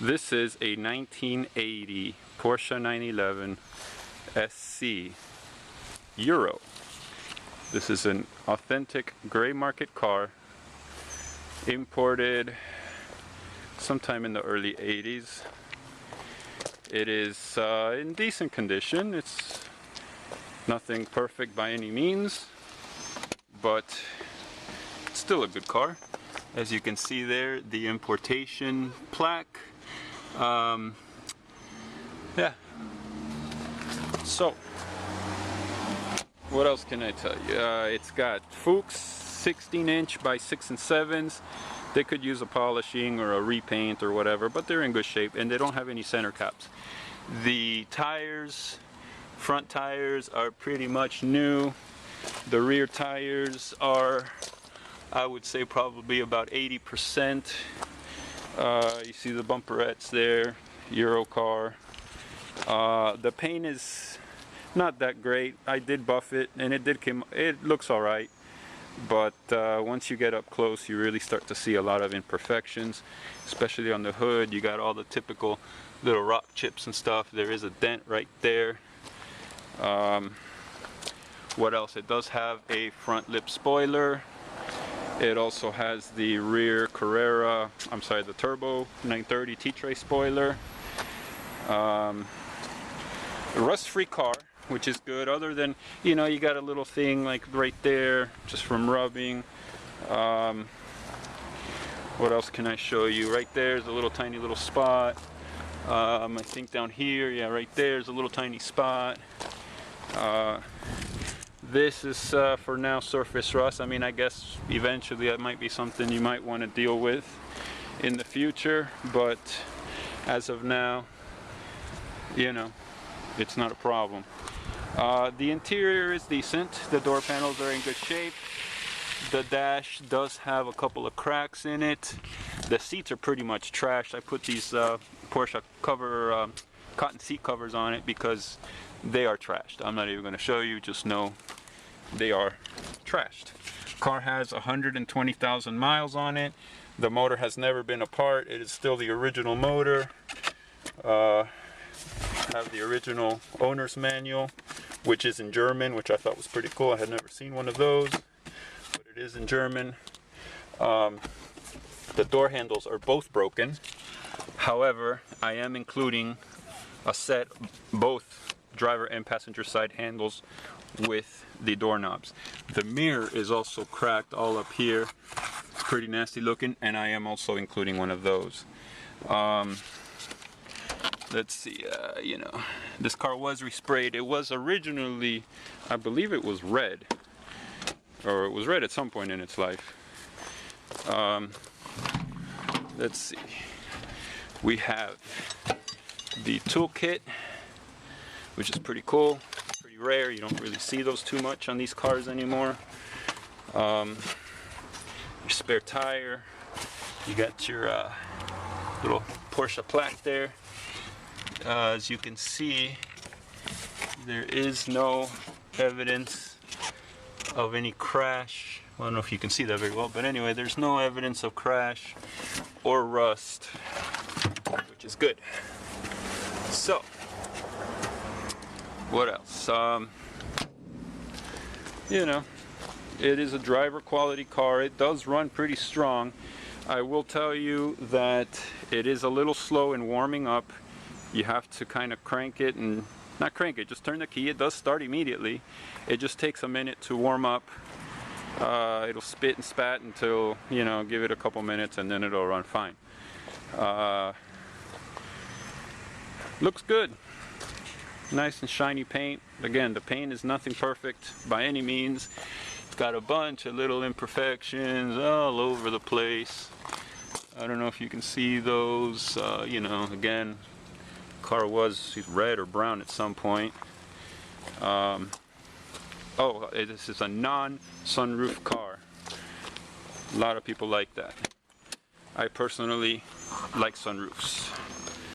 This is a 1980 Porsche 911 SC Euro. This is an authentic gray market car, imported sometime in the early 80s. It is in decent condition. It's nothing perfect by any means, but it's still a good car. As you can see there, the importation plaque. Yeah. So, what else can I tell you? It's got Fuchs 16-inch by 6 7/7. They could use a polishing or a repaint or whatever, but they're in good shape, and they don't have any center caps. The tires, front tires, are pretty much new. The rear tires are, I would say, probably about 80%. You see the bumperettes there, Euro car. The paint is not that great. I did buff it, and it looks all right. But once you get up close, you really start to see a lot of imperfections, especially on the hood. You got all the typical little rock chips and stuff. There is a dent right there. What else? It does have a front lip spoiler. It also has the rear the turbo 930 T-Tray spoiler. Rust-free car, which is good, other than, you know, you got a little thing like right there just from rubbing. What else can I show you? Right there's a little tiny little spot. I think down here, yeah, right there's a little tiny spot. This is for now surface rust. I mean, I guess eventually that might be something you might want to deal with in the future, but as of now, you know, it's not a problem. The interior is decent. The door panels are in good shape. The dash does have a couple of cracks in it. The seats are pretty much trashed. I put these Porsche cotton seat covers on it because they are trashed. I'm not even going to show you, just know they are trashed. Car has 120,000 miles on it. The motor has never been apart. It is still the original motor. Have the original owner's manual, which is in German, which I thought was pretty cool. I had never seen one of those, but it is in German. The door handles are both broken. However, I am including a set, both driver and passenger side handles with the doorknobs. The mirror is also cracked all up here. It's pretty nasty looking, and I am also including one of those. Let's see, you know, this car was resprayed. It was originally, I believe it was red, or it was red at some point in its life. Let's see, we have the toolkit, which is pretty cool, pretty rare. You don't really see those too much on these cars anymore. Your spare tire, you got your little Porsche plaque there. As you can see, there is no evidence of any crash. Well, I don't know if you can see that very well, but anyway, there's no evidence of crash or rust, which is good. So, what else? You know, it is a driver quality car. It does run pretty strong. I will tell you that it is a little slow in warming up. You have to kind of crank it, and not crank it, just turn the key. It does start immediately. It just takes a minute to warm up. It'll spit and spat until, you know, give it a couple minutes, and then it'll run fine. Looks good. Nice and shiny paint. Again, the paint is nothing perfect by any means. It's got a bunch of little imperfections all over the place. I don't know if you can see those. You know, again, car was red or brown at some point. Oh, this is a non-sunroof car. A lot of people like that. I personally like sunroofs.